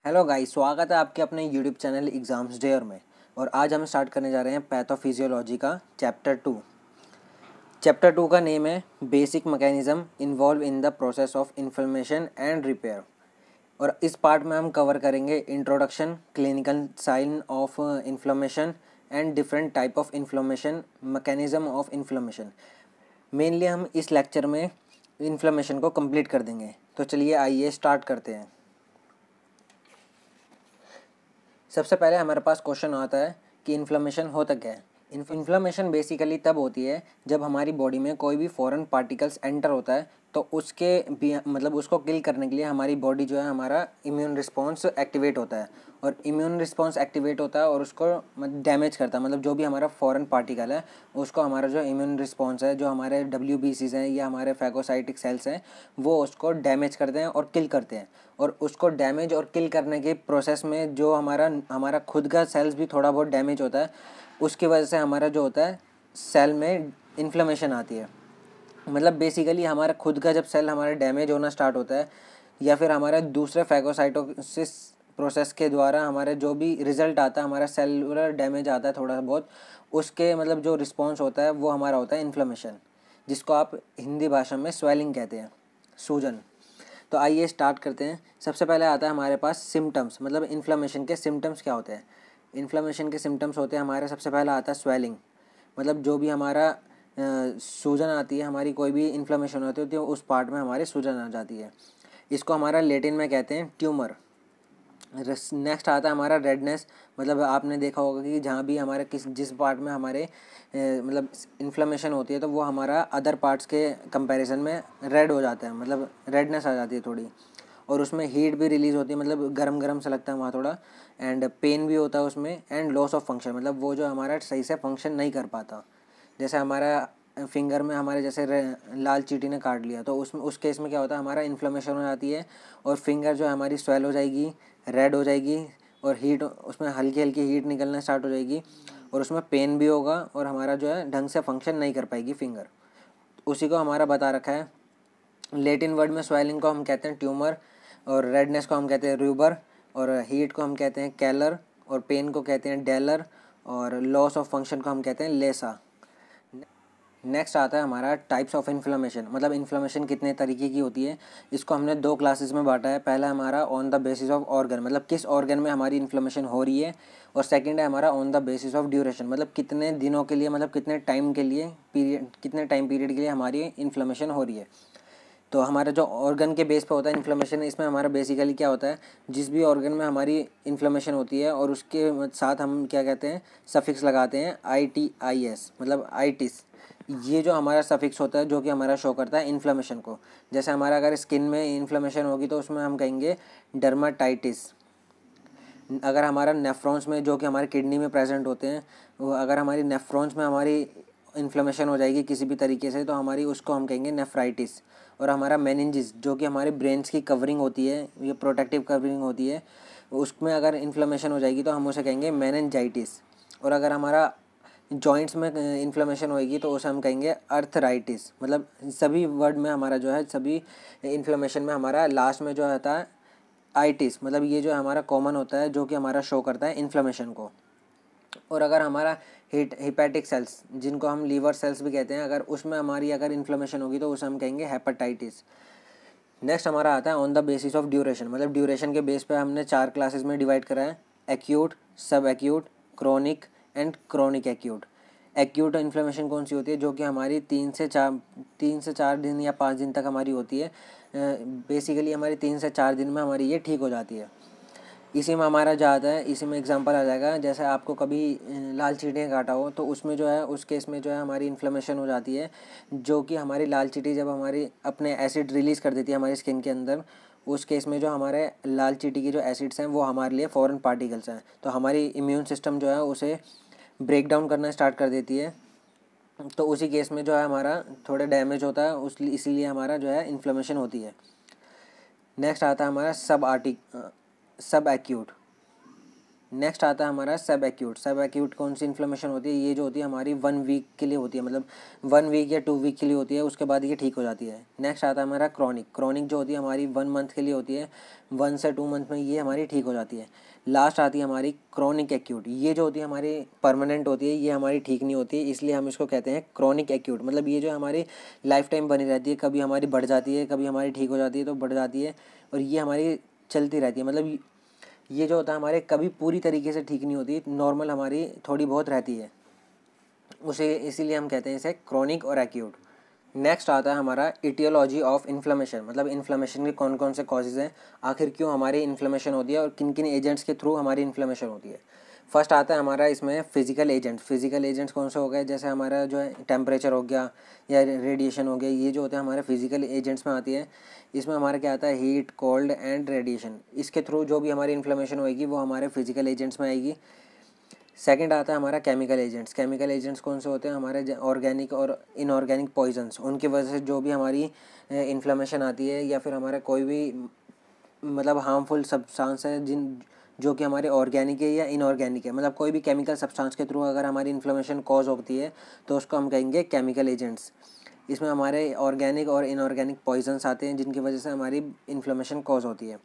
Hello guys, स्वागत है आपके अपने यूट्यूब चैनल एग्ज़ाम्स डेयर में। और आज हम स्टार्ट करने जा रहे हैं पैथोफिजियोलॉजी का चैप्टर 2 का नेम है basic mechanism involve in the process of inflammation and repair. और इस पार्ट में हम कवर करेंगे introduction, clinical sign of inflammation and different type of inflammation, mechanism of inflammation. Mainly हम इस लेक्चर में इन्फ्लेमेशन को कंप्लीट कर देंगे। तो चलिए आइए स्टार्ट करते हैं। सबसे पहले हमारे पास क्वेश्चन आता है कि इन्फ्लेमेशन होता क्या है। इन्फ्लेमेशन बेसिकली तब होती है जब हमारी बॉडी में कोई भी फॉरेन पार्टिकल्स एंटर होता है, तो उसके भी मतलब उसको किल करने के लिए हमारी बॉडी जो है, हमारा इम्यून रिस्पॉन्स एक्टिवेट होता है। और इम्यून रिस्पॉन्स एक्टिवेट होता है और उसको डैमेज करता है। मतलब जो भी हमारा फॉरेन पार्टिकल है उसको हमारा जो इम्यून रिस्पॉन्स है, जो हमारे WBCs हैं या हमारे फैगोसाइटिक सेल्स हैं, वो उसको डैमेज करते हैं और किल करते हैं। और उसको डैमेज और किल करने के प्रोसेस में जो हमारा खुद का सेल्स भी थोड़ा बहुत डैमेज होता है। उसकी वजह से हमारा जो होता है सेल में इन्फ्लेमेशन आती है। मतलब बेसिकली हमारा खुद का जब सेल हमारा डैमेज होना स्टार्ट होता है, या फिर हमारे दूसरे फैगोसाइटोसिस प्रोसेस के द्वारा हमारे जो भी रिजल्ट आता है, हमारा सेलुलर डैमेज आता है थोड़ा बहुत, उसके मतलब जो रिस्पॉन्स होता है वो हमारा होता है इन्फ्लेमेशन, जिसको आप हिंदी भाषा में स्वेलिंग कहते हैं, सूजन। तो आइए स्टार्ट करते हैं। सबसे पहले आता है हमारे पास सिम्टम्स, मतलब इन्फ्लेमेशन के सिम्टम्स क्या होते हैं। इन्फ्लेमेशन के सिम्टम्स होते हैं हमारे, सबसे पहला आता है स्वेलिंग। मतलब जो भी हमारा सूजन आती है, हमारी कोई भी इन्फ्लेमेशन होती है उस पार्ट में हमारी सूजन आ जाती है। इसको हमारा लेटिन में कहते हैं ट्यूमर। नेक्स्ट आता है हमारा रेडनेस। मतलब आपने देखा होगा कि जहाँ भी हमारे जिस पार्ट में हमारे मतलब इन्फ्लेमेशन होती है, तो वो हमारा अदर पार्ट्स के कंपैरिजन में रेड हो जाता है, मतलब रेडनेस आ जाती है थोड़ी। और उसमें हीट भी रिलीज़ होती है, मतलब गरम गरम सा लगता है वहाँ थोड़ा। एंड पेन भी होता है उसमें। एंड लॉस ऑफ फंक्शन, मतलब वो जो हमारा सही से फंक्शन नहीं कर पाता। जैसे हमारा फिंगर में हमारे जैसे लाल चींटी ने काट लिया, तो उस केस में क्या होता है, हमारा इन्फ्लेमेशन हो जाती है और फिंगर जो है हमारी स्वेल हो जाएगी, रेड हो जाएगी, और हीट उसमें हल्की हल्की हीट निकलना स्टार्ट हो जाएगी, और उसमें पेन भी होगा, और हमारा जो है ढंग से फंक्शन नहीं कर पाएगी फिंगर। उसी को हमारा बता रखा है। लेटिन वर्ड में स्वेलिंग को हम कहते हैं ट्यूमर, और रेडनेस को हम कहते हैं रूबर, और हीट को हम कहते हैं कैलर, और पेन को कहते हैं डेलर, और लॉस ऑफ फंक्शन को हम कहते हैं लेसा। नेक्स्ट आता है हमारा टाइप्स ऑफ इन्फ्लेमेशन, मतलब इन्फ्लेमेशन कितने तरीके की होती है। इसको हमने 2 क्लासेस में बांटा है। पहला हमारा on the basis of organ, मतलब किस ऑर्गन में हमारी इन्फ्लेमेशन हो रही है। और सेकंड है हमारा on the basis of duration, मतलब कितने दिनों के लिए, मतलब कितने टाइम पीरियड के लिए हमारी इन्फ्लेमेशन हो रही है। तो हमारा जो ऑर्गन के बेस पे होता है इन्फ्लेमेशन, इसमें हमारा बेसिकली क्या होता है, जिस भी ऑर्गन में हमारी इन्फ्लेमेशन होती है और उसके साथ हम क्या कहते हैं, सफिक्स लगाते हैं ITIS, मतलब आइटिस। ये जो हमारा सफिक्स होता है जो कि हमारा शो करता है इन्फ्लेमेशन को। जैसे हमारा अगर स्किन में इन्फ्लेमेशन होगी तो उसमें हम कहेंगे डर्माटाइटिस। अगर हमारा नेफ्रॉन्स में, जो कि हमारे किडनी में प्रेजेंट होते हैं, वो अगर हमारी नेफ्रॉन्स में हमारी इन्फ्लेमेशन हो जाएगी किसी भी तरीके से, तो हमारी उसको हम कहेंगे नेफ्राइटिस। और हमारा मेनिंजिस, जो कि हमारे ब्रेन्स की कवरिंग होती है, ये प्रोटेक्टिव कवरिंग होती है, उसमें अगर इन्फ्लेमेशन हो जाएगी तो हम उसे कहेंगे मेनिंजाइटिस। और अगर हमारा जॉइंट्स में इन्फ्लेमेशन होएगी तो उसे हम कहेंगे अर्थराइटिस। मतलब सभी वर्ड में हमारा जो है, सभी इन्फ्लेमेशन में हमारा लास्ट में जो होता है आइटिस, मतलब ये जो हमारा कॉमन होता है, जो कि हमारा शो करता है इन्फ्लेमेशन को। और अगर हमारा हिपैटिक सेल्स, जिनको हम लीवर सेल्स भी कहते हैं, अगर उसमें हमारी अगर इन्फ्लेमेशन होगी तो उसे हम कहेंगे हेपेटाइटिस। नेक्स्ट हमारा आता है on the basis of duration, मतलब ड्यूरेशन के बेस पे हमने 4 क्लासेस में डिवाइड करा है: एक्यूट, सब acute, chronic and chronic acute. Acute inflammation कौन सी होती है, जो कि हमारी 3 से 4 दिन या 5 दिन तक हमारी होती है। बेसिकली हमारी 3 से 4 दिन में हमारी ये ठीक हो जाती है। इसी में हमारा जो आता है, इसी में एग्जांपल आ जाएगा, जैसे आपको कभी लाल चींटी काटा हो तो उसमें जो है, उस केस में जो है हमारी इन्फ्लेमेशन हो जाती है, जो कि हमारी लाल चींटी जब हमारी अपने एसिड रिलीज़ कर देती है हमारी स्किन के अंदर, उस केस में जो हमारे लाल चींटी की जो एसिड्स हैं वो हमारे लिए फॉरेन पार्टिकल्स हैं, तो हमारी इम्यून सिस्टम जो है उसे ब्रेक डाउन करना स्टार्ट कर देती है। तो उसी केस में जो है हमारा थोड़ा डैमेज होता है, इसीलिए हमारा जो है इन्फ्लेमेशन होती है। नेक्स्ट आता है हमारा सब एक्यूट। नेक्स्ट आता है हमारा सब एक्यूट। सब एक्यूट कौन सी इन्फ्लेमेशन होती है? ये जो होती है हमारी 1 वीक के लिए होती है, मतलब 1 वीक या 2 वीक के लिए होती है, उसके बाद ये ठीक हो जाती है। नेक्स्ट आता है हमारा क्रॉनिक। क्रॉनिक जो होती है हमारी 1 मंथ के लिए होती है, 1 से 2 मंथ में ये हमारी ठीक हो जाती है। लास्ट आती है हमारी क्रॉनिक एक्यूट। ये जो होती है हमारी परमानेंट होती है, ये हमारी ठीक नहीं होती है, इसलिए हम इसको कहते हैं क्रॉनिक एक्यूट। मतलब ये जो हमारी लाइफ टाइम बनी रहती है, कभी हमारी बढ़ जाती है, कभी हमारी ठीक हो जाती है तो बढ़ जाती है, और ये हमारी चलती रहती है। मतलब ये जो होता है हमारे कभी पूरी तरीके से ठीक नहीं होती, नॉर्मल हमारी थोड़ी बहुत रहती है, उसे इसीलिए हम कहते हैं इसे क्रॉनिक और एक्यूट। नेक्स्ट आता है हमारा इटियोलॉजी ऑफ इन्फ्लेमेशन। मतलब इन्फ्लेमेशन के कौन कौन से कॉजेज़ हैं, आखिर क्यों हमारी इन्फ्लेमेशन होती है और किन किन एजेंट्स के थ्रू हमारी इन्फ्लेमेशन होती है। फर्स्ट आता है हमारा इसमें फिजिकल एजेंट्स। फिजिकल एजेंट्स कौन से हो गए? जैसे हमारा जो है टेम्परेचर हो गया या रेडिएशन हो गया, ये जो होते हैं हमारे फिजिकल एजेंट्स में आती है। इसमें हमारा क्या आता है? Heat, cold and radiation. इसके थ्रू जो भी हमारी इन्फ्लेमेशन होगी वो हमारे फिजिकल एजेंट्स में आएगी। सेकंड आता है हमारा केमिकल एजेंट्स। केमिकल एजेंट्स कौन से होते हैं? हमारे ऑर्गेनिक और इनऑर्गेनिक पॉइजन्स, उनकी वजह से जो भी हमारी इन्फ्लेमेशन आती है, या फिर हमारा कोई भी मतलब हार्मफुल सब्सटेंस है जो कि हमारे ऑर्गेनिक है या इनऑर्गेनिक है, मतलब कोई भी केमिकल सब्सटेंस के थ्रू अगर हमारी इन्फ्लेमेशन कॉज होती है तो उसको हम कहेंगे केमिकल एजेंट्स। इसमें हमारे ऑर्गेनिक और इनऑर्गेनिक पॉइजन्स आते हैं जिनकी वजह से हमारी इन्फ्लेमेशन कॉज होती है।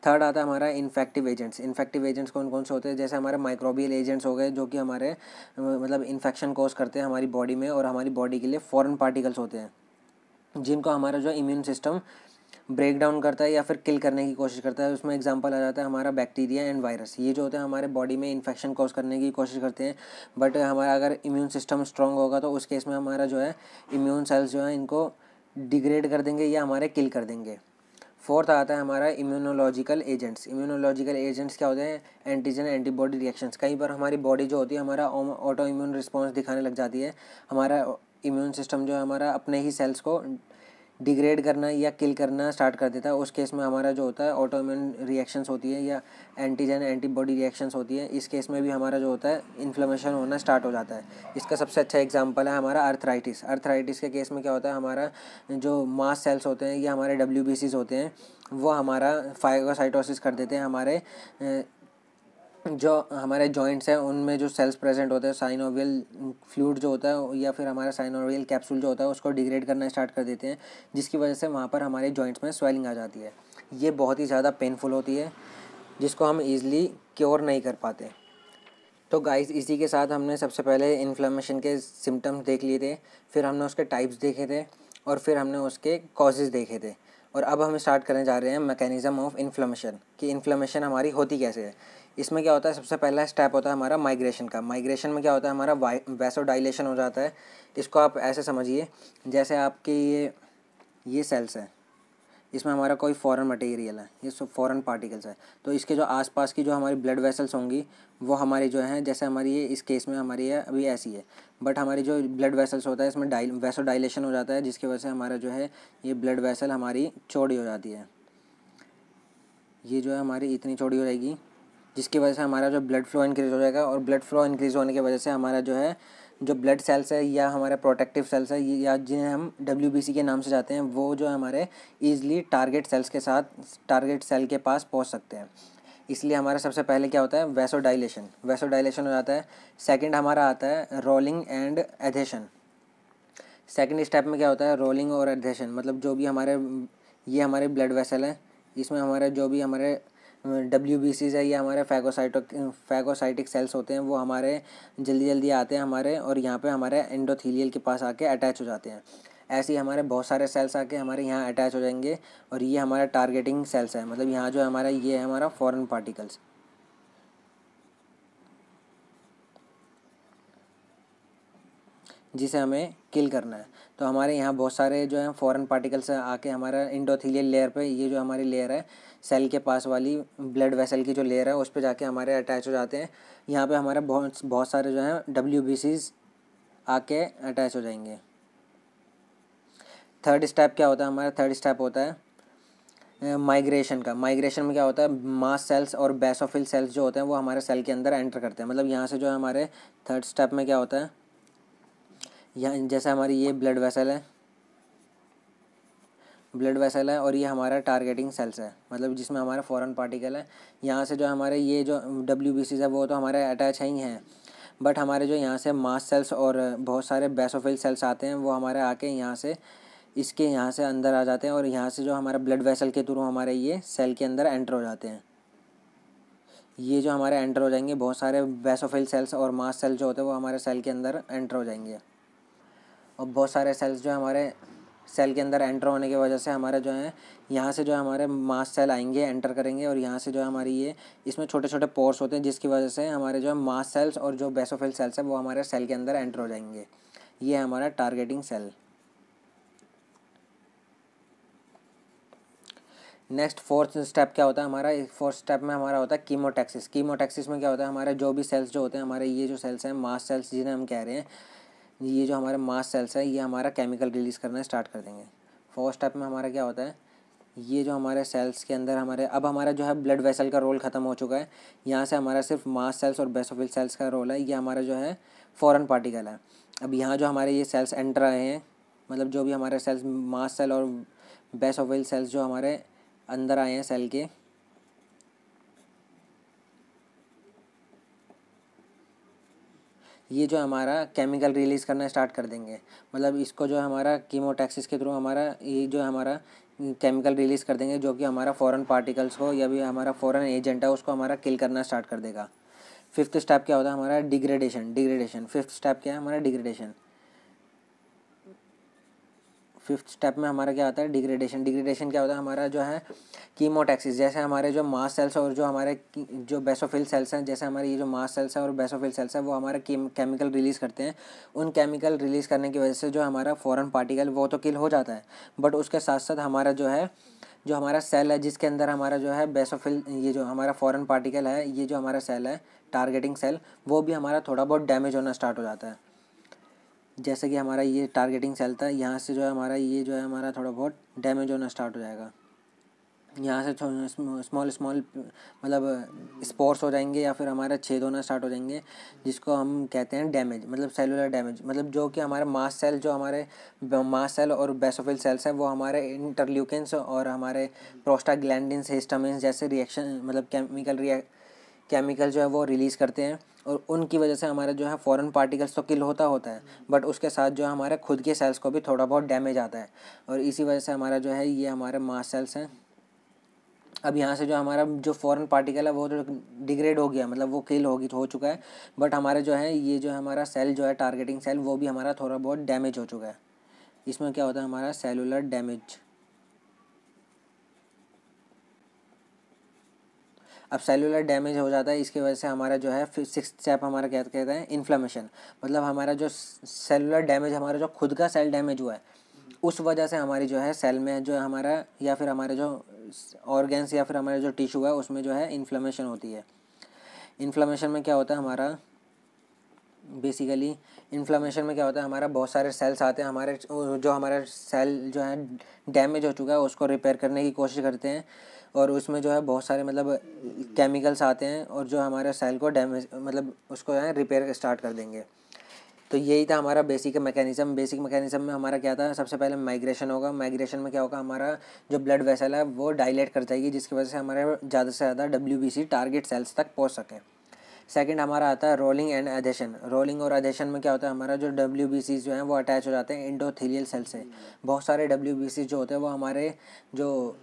थर्ड आता है हमारा इन्फेक्टिव एजेंट्स। इन्फेक्टिव एजेंट्स कौन कौन से होते हैं? जैसे हमारे माइक्रोबियल एजेंट्स हो गए, जो कि हमारे मतलब इन्फेक्शन कॉज करते हैं हमारी बॉडी में, और हमारी बॉडी के लिए फॉरेन पार्टिकल्स होते हैं, जिनको हमारा जो इम्यून सिस्टम ब्रेक डाउन करता है या फिर किल करने की कोशिश करता है। उसमें एग्जांपल आ जाता है हमारा बैक्टीरिया एंड वायरस। ये जो होते हैं हमारे बॉडी में इन्फेक्शन कॉज करने की कोशिश करते हैं, बट हमारा अगर इम्यून सिस्टम स्ट्रांग होगा तो उस केस में हमारा जो है इम्यून सेल्स जो है इनको डिग्रेड कर देंगे या हमारे किल कर देंगे। फोर्थ आता है हमारा इम्यूनोलॉजिकल एजेंट्स। इम्यूनोलॉजिकल एजेंट्स क्या होते हैं? Antigen antibody reactions. कई बार हमारी बॉडी जो होती है हमारा ऑटो इम्यून रिस्पॉन्स दिखाने लग जाती है। हमारा इम्यून सिस्टम जो है हमारा अपने ही सेल्स को डिग्रेड करना या किल करना स्टार्ट कर देता है। उस केस में हमारा जो होता है ऑटो इम्यून रिएक्शंस होती है या एंटीजन एंटीबॉडी रिएक्शंस होती है। इस केस में भी हमारा जो होता है इन्फ्लेमेशन होना स्टार्ट हो जाता है। इसका सबसे अच्छा एग्जांपल है हमारा अर्थराइटिस। अर्थराइटिस के केस में क्या होता है? हमारा जो मास्ट सेल्स होते हैं या हमारे WBCs होते हैं, वो हमारा फाइगोसाइटोसिस कर देते हैं। हमारे जो हमारे जॉइंट्स हैं उनमें जो सेल्स प्रेजेंट होते हैं, साइनोवियल फ्लूइड जो होता है या फिर हमारा साइनोवियल कैप्सूल जो होता है उसको डिग्रेड करना स्टार्ट कर देते हैं, जिसकी वजह से वहाँ पर हमारे जॉइंट्स में स्वेलिंग आ जाती है। ये बहुत ही ज़्यादा पेनफुल होती है, जिसको हम ईज़िली क्योर नहीं कर पाते। तो गाइस, इसी के साथ हमने सबसे पहले इन्फ्लेमेशन के सिम्टम्स देख लिए थे, फिर हमने उसके टाइप्स देखे थे, और फिर हमने उसके कॉजेज़ देखे थे। और अब हम स्टार्ट करने जा रहे हैं मैकेनिज़्म ऑफ इन्फ्लेमेशन, कि इन्फ्लेमेशन हमारी होती कैसे है। इसमें क्या होता है? सबसे पहला स्टेप होता है हमारा माइग्रेशन का। माइग्रेशन में क्या होता है? हमारा वैसोडाइलेशन हो जाता है। इसको आप ऐसे समझिए, जैसे आपके ये सेल्स हैं, इसमें हमारा कोई फॉरेन मटेरियल है, ये सब फॉरेन पार्टिकल्स है, तो इसके जो आसपास की जो हमारी ब्लड वेसल्स होंगी वो हमारी जो हैं, जैसे हमारी ये इस केस में हमारी है अभी ऐसी है, बट हमारी जो ब्लड वेसल्स होता है इसमें वैसोडाइलेशन हो जाता है, जिसकी वजह से हमारा जो है ये ब्लड वेसल हमारी चौड़ी हो जाती है। ये जो है हमारी इतनी चौड़ी हो जाएगी, जिसकी वजह से हमारा जो ब्लड फ्लो इंक्रीज़ हो जाएगा, और ब्लड फ्लो इंक्रीज़ होने की वजह से हमारा जो है जो ब्लड सेल्स है या हमारे प्रोटेक्टिव सेल्स है या जिन्हें हम WBC के नाम से जाते हैं, वो जो हमारे ईज़िली टारगेट सेल्स के साथ टारगेट सेल के पास पहुंच सकते हैं। इसलिए हमारा सबसे पहले क्या होता है? वैसोडाइलेशन हो जाता है। सेकंड हमारा आता है rolling and adhesion. Second step में क्या होता है? रोलिंग और एधेशन, मतलब जो भी हमारे ये हमारे ब्लड वेसल है, इसमें हमारे जो भी हमारे WBCs है या हमारे फैगोसाइटिक सेल्स होते हैं, वो हमारे जल्दी जल्दी आते हैं हमारे, और यहाँ पे हमारे एंडोथीलियल के पास आके अटैच हो जाते हैं। ऐसे ही हमारे बहुत सारे सेल्स आके हमारे यहाँ अटैच हो जाएंगे, और ये हमारा टारगेटिंग सेल्स है, मतलब यहाँ जो हमारा ये है हमारा फॉरेन पार्टिकल्स, जिसे हमें किल करना है। तो हमारे यहाँ बहुत सारे जो हैं फॉरेन पार्टिकल्स आके हमारा एंडोथीलियल लेयर पे, ये जो हमारी लेयर है सेल के पास वाली ब्लड वेसल की जो लेयर है, उस पे जाके हमारे अटैच हो जाते हैं। यहाँ पे हमारे बहुत सारे जो हैं WBCs आके अटैच हो जाएंगे। थर्ड स्टेप क्या होता है हमारा? थर्ड स्टेप होता है माइग्रेशन का। माइग्रेशन में क्या होता है? मास्ट सेल्स और बेसोफिल सेल्स जो होते हैं वो हमारे सेल के अंदर एंटर करते हैं। मतलब यहाँ से जो है हमारे थर्ड स्टेप में क्या होता है, यहाँ जैसे हमारी ये ब्लड वेसल है, ब्लड वेसल है और ये हमारा टारगेटिंग सेल्स है, मतलब जिसमें हमारा फॉरेन पार्टिकल है। यहाँ से जो हमारे ये जो WBCs है वो तो हमारे अटैच ही हैं, बट हमारे जो यहाँ से मास्ट सेल्स और बहुत सारे बेसोफिल सेल्स आते हैं वो हमारे आके यहाँ से इसके यहाँ से अंदर आ जाते हैं और यहाँ से जो हमारा ब्लड वेसल के थ्रू हमारे ये सेल के अंदर एंटर हो जाते हैं। ये जो हमारे एंटर हो जाएंगे, बहुत सारे बेसोफिल सेल्स और मास्ट सेल जो होते हैं वो हमारे सेल के अंदर एंटर हो जाएंगे। और बहुत सारे सेल्स जो हमारे सेल के अंदर एंटर होने की वजह से हमारे जो है यहाँ से जो हमारे मास्ट सेल आएंगे, एंटर करेंगे और यहाँ से जो हमारी ये इसमें छोटे छोटे पोर्स होते हैं जिसकी वजह से हमारे जो मास्ट सेल्स और जो बेसोफिल सेल्स है वो हमारे सेल के अंदर एंटर हो जाएंगे। ये है हमारा targeting cell. Next fourth step क्या होता है हमारा? फोर्थ स्टेप में हमारा होता है कीमोटैक्सिस। कीमोटैक्सिस में क्या होता है, हमारे जो भी सेल्स जो होते हैं हमारे ये जो सेल्स हैं मास्ट सेल्स जिन्हें हम कह रहे हैं, ये जो हमारे मास्ट सेल्स है ये हमारा केमिकल रिलीज़ करना स्टार्ट कर देंगे। फोर्थ स्टेप में हमारा क्या होता है, ये जो हमारे सेल्स के अंदर हमारे अब हमारा जो है ब्लड वेसल का रोल ख़त्म हो चुका है। यहाँ से हमारा सिर्फ मास्ट सेल्स और बेसोफिल सेल्स का रोल है। ये हमारा जो है फॉरेन पार्टिकल है। अब यहाँ जो हमारे ये सेल्स एंटर आए हैं, मतलब जो भी हमारे सेल्स मास्ट सेल और बेसोफिल सेल्स जो हमारे अंदर आए हैं सेल के, ये जो हमारा केमिकल रिलीज़ करना स्टार्ट कर देंगे। मतलब इसको जो हमारा कीमोटैक्सिस के थ्रू हमारा ये जो हमारा केमिकल रिलीज़ कर देंगे जो कि हमारा फॉरेन पार्टिकल्स को या भी हमारा फॉरेन एजेंट है उसको हमारा किल करना स्टार्ट कर देगा। फिफ्थ स्टेप क्या होता है हमारा? डिग्रेडेशन। फिफ्थ स्टेप क्या है हमारा? डिग्रेडेशन। फिफ्थ स्टेप में हमारा क्या आता है? डिग्रेडेशन क्या होता है हमारा जो है कीमोटैक्सिस। जैसे हमारे जो मास्ट सेल्स और जो हमारे जो बेसोफिल सेल्स हैं, जैसे हमारे ये जो मास्ट सेल्स हैं और बेसोफिल सेल्स हैं वो हमारे केमिकल रिलीज़ करते हैं। उन केमिकल रिलीज़ करने की वजह से जो हमारा फॉरेन पार्टिकल वो तो किल हो जाता है, बट उसके साथ साथ हमारा जो है जो हमारा सेल है जिसके अंदर हमारा जो है बेसोफिल ये जो हमारा फॉरेन पार्टिकल है, ये जो हमारा सेल है टारगेटिंग सेल, वो भी हमारा थोड़ा बहुत डैमेज होना स्टार्ट हो जाता है। जैसे कि हमारा ये टारगेटिंग सेल था, यहाँ से जो है हमारा ये जो है हमारा थोड़ा बहुत डैमेज होना स्टार्ट हो जाएगा। यहाँ से स्मॉल मतलब स्पोर्स हो जाएंगे या फिर हमारा छेद होना स्टार्ट हो जाएंगे, जिसको हम कहते हैं डैमेज, मतलब सेलुलर डैमेज। मतलब जो कि हमारे मास्ट सेल जो हमारे मास्ट सेल और बेसोफिल सेल्स हैं वो हमारे इंटरल्यूकिन्स और हमारे प्रोस्टाग्लैंडिन्स, हिस्टामिन्स जैसे रिएक्शन मतलब केमिकल जो है वो रिलीज़ करते हैं और उनकी वजह से हमारा जो है फॉरेन पार्टिकल्स तो किल होता है, बट उसके साथ जो हमारे खुद के सेल्स को भी थोड़ा बहुत डैमेज आता है और इसी वजह से हमारा जो है ये हमारे मास्ट सेल्स हैं। अब यहाँ से जो हमारा जो फॉरेन पार्टिकल है वो तो डिग्रेड हो गया, मतलब वो किल हो चुका है, बट हमारे जो है ये जो हमारा सेल जो है टारगेटिंग सेल वो भी हमारा थोड़ा बहुत डैमेज हो चुका है। इसमें क्या होता है हमारा सेलुलर डैमेज। अब सेलुलर डैमेज हो जाता है, इसकी वजह से हमारा जो है फिर सिक्स्थ स्टेप हमारा क्या कहते हैं? इन्फ्लेमेशन। मतलब हमारा जो सेलुलर डैमेज, हमारा जो खुद का सेल डैमेज हुआ है उस वजह से हमारी जो है सेल में जो हमारा या फिर हमारे जो ऑर्गेन्स या फिर हमारे जो टिश्यू है उसमें जो है इन्फ्लेमेशन होती है। इन्फ्लेमेशन में क्या होता है हमारा बेसिकली इन्फ्लेमेशन में क्या होता है हमारा बहुत सारे सेल्स आते हैं हमारे जो हमारा सेल जो है डैमेज हो चुका है उसको रिपेयर करने की कोशिश करते हैं और उसमें जो है बहुत सारे मतलब केमिकल्स आते हैं और जो हमारे सेल को डैमेज मतलब उसको है रिपेयर स्टार्ट कर देंगे। तो यही था हमारा बेसिक मैकेनिज्म में हमारा क्या था? सबसे पहले माइग्रेशन होगा। माइग्रेशन में क्या होगा हमारा जो ब्लड वेसल है वो डायलेट कर जाएगी जिसकी वजह से हमारे ज़्यादा से ज़्यादा WBC टारगेट सेल्स तक पहुंच सकें। सेकंड हमारा आता है रोलिंग एंड एडेशन। रोलिंग और एडेशन में क्या होता है हमारा जो WBC जो हैं वो अटैच हो जाते हैं एंडोथेलियल सेल से। बहुत सारे WBC जो होते हैं वो हमारे जो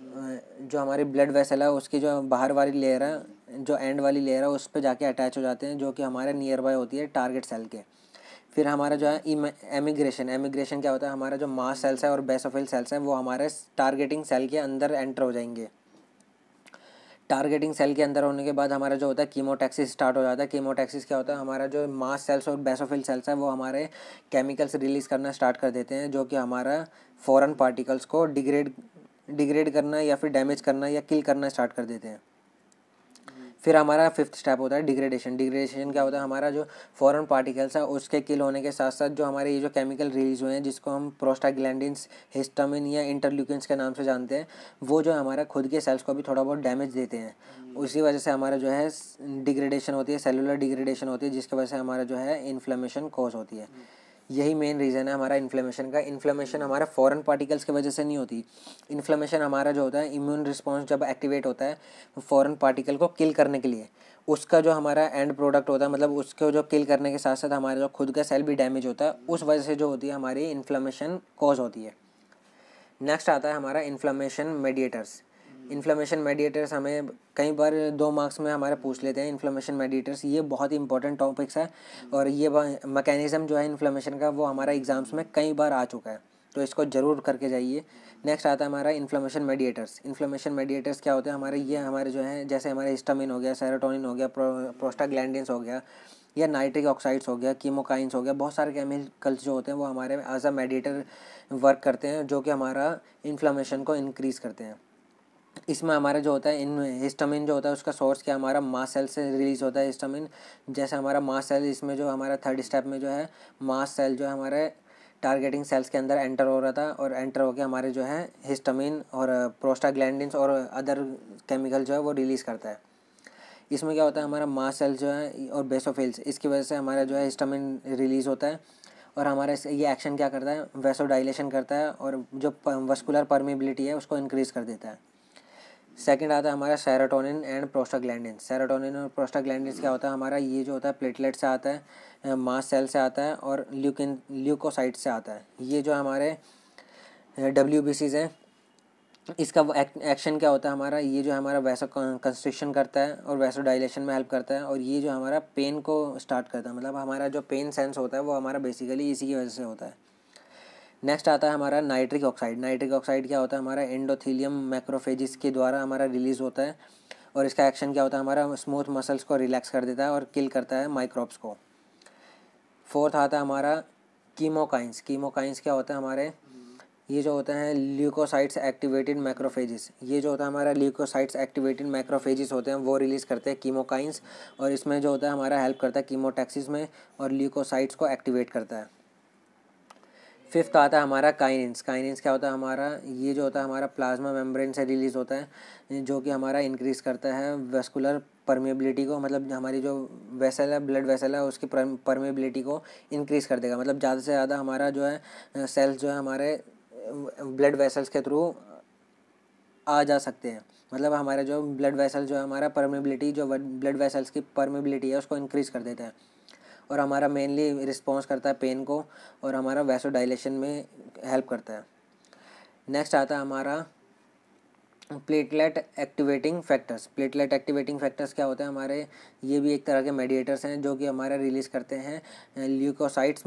हमारी ब्लड वेसल है उसकी जो बाहर वाली लेयर है, जो एंड वाली लेयर है उस पर जाके अटैच हो जाते हैं जो कि हमारे नियर बाय होती है टारगेट सेल के। फिर हमारा जो है एमिग्रेशन क्या होता है हमारा जो मास्ट सेल्स है और बेसोफिल सेल्स हैं वो हमारे टारगेटिंग सेल के अंदर एंटर हो जाएंगे। टारगेटिंग सेल के अंदर होने के बाद हमारा जो होता है कीमोटैक्सिस स्टार्ट हो जाता है। कीमोटैक्सिस क्या होता है हमारा जो मास्ट सेल्स और बेसोफिल सेल्स हैं वो हमारे केमिकल्स रिलीज़ करना स्टार्ट कर देते हैं जो कि हमारा फॉरेन पार्टिकल्स को डिग्रेड करना या फिर डैमेज करना या किल करना स्टार्ट कर देते हैं। फिर हमारा फिफ्थ स्टेप होता है डिग्रेडेशन क्या होता है हमारा जो फॉरेन पार्टिकल्स है उसके किल होने के साथ साथ जो हमारे ये जो केमिकल रिलीज हुए हैं जिसको हम प्रोस्टाग्लैंडिन्स, हिस्टामिन या इंटरल्यूकिन्स के नाम से जानते हैं, वो जो हमारा खुद के सेल्स को भी थोड़ा बहुत डैमेज देते हैं। उसी वजह से हमारा जो है डिग्रेडेशन होती है, सेलुलर डिग्रेडेशन होती है जिसकी वजह से हमारा जो है इन्फ्लेमेशन कॉज होती है। यही मेन रीज़न है हमारा इन्फ्लेमेशन का। इन्फ्लेमेशन हमारा फॉरेन पार्टिकल्स की वजह से नहीं होती। इन्फ्लेमेशन हमारा जो होता है, इम्यून रिस्पॉन्स जब एक्टिवेट होता है फॉरेन पार्टिकल को किल करने के लिए, उसका जो हमारा एंड प्रोडक्ट होता है, मतलब उसको जो किल करने के साथ साथ हमारा जो खुद का सेल भी डैमेज होता है, उस वजह से जो होती है हमारी इन्फ्लेमेशन कॉज होती है। नेक्स्ट आता है हमारा इन्फ्लेमेशन मेडिएटर्स। इन्फ्लेमेशन मेडिएटर्स हमें कई बार 2 मार्क्स में हमारे पूछ लेते हैं। इन्फ्लेमेशन मेडिएटर्स ये बहुत ही इंपॉर्टेंट टॉपिक्स है और ये मैकेनिज़्म जो है इन्फ्लेमेशन का वो हमारा एग्ज़ाम्स में कई बार आ चुका है, तो इसको ज़रूर करके जाइए। नेक्स्ट आता है हमारा इन्फ्लेमेशन मेडिएटर्स। इन्फ्लेमेशन मेडिएटर्स क्या होते हैं हमारे, ये हमारे जो है जैसे हमारे हिस्टामिन हो गया, सेरोटोनिन हो गया, प्रोस्टाग्लैंडिन्स हो गया, या नाइट्रिक ऑक्साइड्स हो गया, कीमोकाइंस हो गया, बहुत सारे केमिकल्स जो होते हैं वो हमारे एज अ मेडिएटर वर्क करते हैं, जो कि हमारा इन्फ्लेमेशन को इंक्रीज़ करते हैं। इसमें हमारा जो होता है इन हिस्टामिन जो होता है उसका सोर्स क्या, हमारा मास्ट सेल से रिलीज़ होता है हिस्टामिन। जैसे हमारा मास्ट सेल, इसमें जो हमारा थर्ड स्टेप में जो है मास्ट सेल जो है हमारे टारगेटिंग सेल्स के अंदर एंटर हो रहा था, और एंटर होकर हमारे जो है हिस्टामिन और प्रोस्टाग्लैंडिन्स और अदर केमिकल जो है वो रिलीज़ करता है। इसमें क्या होता है हमारा मास्ट सेल जो है और बेसोफिल्स, इसकी वजह से हमारा जो है हिस्टामिन रिलीज़ होता है, और हमारे ये एक्शन क्या करता है, वैसोडाइलेशन करता है और जो वस्कुलर परमिबिलिटी है उसको इंक्रीज़ कर देता है। सेकंड आता है हमारा सेरोटोनिन एंड प्रोस्टाग्लैंडिन्स। सेरोटोनिन और प्रोस्टाग्लैंडिन्स क्या होता है हमारा, ये जो होता है प्लेटलेट से आता है, मास्ट सेल से आता है और ल्यूकोसाइट से आता है। ये जो हमारे WBCs हैं, इसका एक्शन क्या होता है हमारा, ये जो हमारा वैसो कंस्ट्रिक्शन करता है और वैसो डायलेशन में हेल्प करता है, और ये जो हमारा पेन को स्टार्ट करता है, मतलब हमारा जो पेन सेंस होता है वो हमारा बेसिकली इसी की वजह से होता है। नेक्स्ट आता है हमारा नाइट्रिक ऑक्साइड। नाइट्रिक ऑक्साइड क्या होता है हमारा, एंडोथीलियम मैक्रोफेजिस के द्वारा हमारा रिलीज़ होता है, और इसका एक्शन क्या होता है हमारा, स्मूथ मसल्स को रिलैक्स कर देता है और किल करता है माइक्रोब्स को। फोर्थ आता है हमारा कीमोकाइंस। कीमोकाइंस क्या होता है हमारे, ये जो होता है ल्यूकोसाइट्स एक्टिवेटेड मैक्रोफेजिस। ये जो होता है हमारा ल्यूकोसाइट्स एक्टिवेटेड मैक्रोफेजिस होते हैं वो रिलीज़ करते हैं कीमोकाइंस, और इसमें जो होता है हमारा हेल्प करता है कीमोटैक्सिस में और ल्यूकोसाइट्स को एक्टिवेट करता है। फिफ्थ आता है हमारा काइनिन्स। काइनिन्स क्या होता है हमारा, ये जो होता है हमारा प्लाज्मा मेम्ब्रेन से रिलीज़ होता है, जो कि हमारा इंक्रीज़ करता है वेस्कुलर परमेबिलिटी को, मतलब हमारी जो वेसल है, ब्लड वेसल है, उसकी परमेबिलिटी को इंक्रीज़ कर देगा। मतलब ज़्यादा से ज़्यादा हमारा जो है सेल्स जो है हमारे ब्लड वेसल्स के थ्रू आ जा सकते हैं। मतलब हमारा जो ब्लड वेसल जो है हमारा परमेबिलिटी, जो ब्लड वेसल्स की परमेबिलिटी है उसको इंक्रीज़ कर देता है, और हमारा मेनली रिस्पॉन्स करता है पेन को, और हमारा वैसो डायलेशन में हेल्प करता है। नेक्स्ट आता है हमारा platelet activating factors. Platelet activating factors क्या होते हैं हमारे, ये भी एक तरह के मेडिएटर्स हैं जो कि हमारा रिलीज़ करते हैं ल्यूकोसाइट्स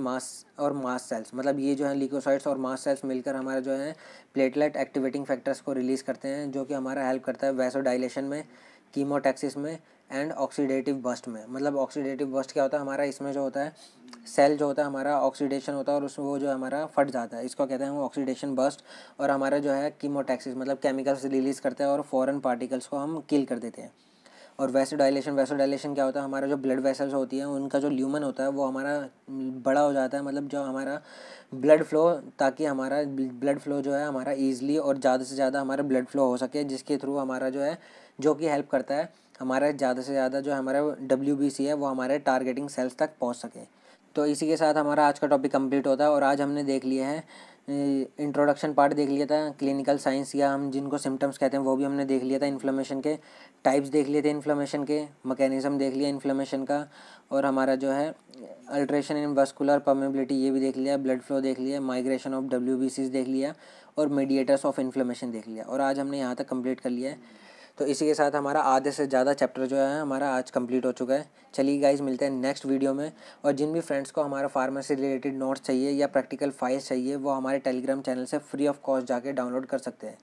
और मास्ट सेल्स। मतलब ये जो है ल्यूकोसाइट्स और मास्ट सेल्स मिलकर हमारा जो है प्लेटलेट एक्टिवेटिंग फैक्टर्स को रिलीज़ करते हैं, जो कि हमारा हेल्प करता है वैसो डायलेशन में, कीमोटैक्सिस में एंड ऑक्सीडेटिव बस्ट में। मतलब ऑक्सीडेटिव बस्ट क्या होता है हमारा, इसमें जो होता है सेल जो होता है हमारा ऑक्सीडेशन होता है और वो जो हमारा फट जाता है, इसको कहते हैं हम ऑक्सीडेशन बस्ट। और हमारा जो है कीमोटैक्सिस, मतलब केमिकल्स रिलीज़ करते हैं और फॉरेन पार्टिकल्स को हम किल कर देते हैं। और वैसोडाइलेशन क्या होता है, हमारा जो ब्लड वेसल्स होती हैं उनका जो ल्यूमन होता है वो हमारा बड़ा हो जाता है, मतलब जो हमारा ब्लड फ्लो, ताकि हमारा ब्लड फ्लो जो है हमारा ईजिली और ज़्यादा से ज़्यादा हमारा ब्लड फ्लो हो सके, जिसके थ्रू हमारा जो है, जो कि हेल्प करता है हमारा ज़्यादा से ज़्यादा जो हमारा WBC है वो हमारे टारगेटिंग सेल्स तक पहुँच सके। तो इसी के साथ हमारा आज का टॉपिक कंप्लीट होता है, और आज हमने देख लिया है इंट्रोडक्शन पार्ट देख लिया था, क्लिनिकल साइंस या हम जिनको सिम्टम्स कहते हैं वो भी हमने देख लिया था, इन्फ्लेमेशन के टाइप्स देख लिए थे, इन्फ्लेमेशन के मैकेनिज्म देख लिया इन्फ्लेमेशन का, और हमारा जो है अल्ट्रेशन इन वस्कुलर परमेबिलिटी ये भी देख लिया, ब्लड फ्लो देख लिया, माइग्रेशन ऑफ WBCs देख लिया, और मीडिएटर्स ऑफ इन्फ्लेमेशन देख लिया, और आज हमने यहाँ तक कंप्लीट कर लिया है। तो इसी के साथ हमारा आधे से ज़्यादा चैप्टर जो है हमारा आज कंप्लीट हो चुका है। चलिए गाइज, मिलते हैं नेक्स्ट वीडियो में। और जिन भी फ्रेंड्स को हमारा फार्मेसी रिलेटेड नोट्स चाहिए या प्रैक्टिकल फाइल्स चाहिए वो हमारे टेलीग्राम चैनल से फ्री ऑफ कॉस्ट जाके डाउनलोड कर सकते हैं।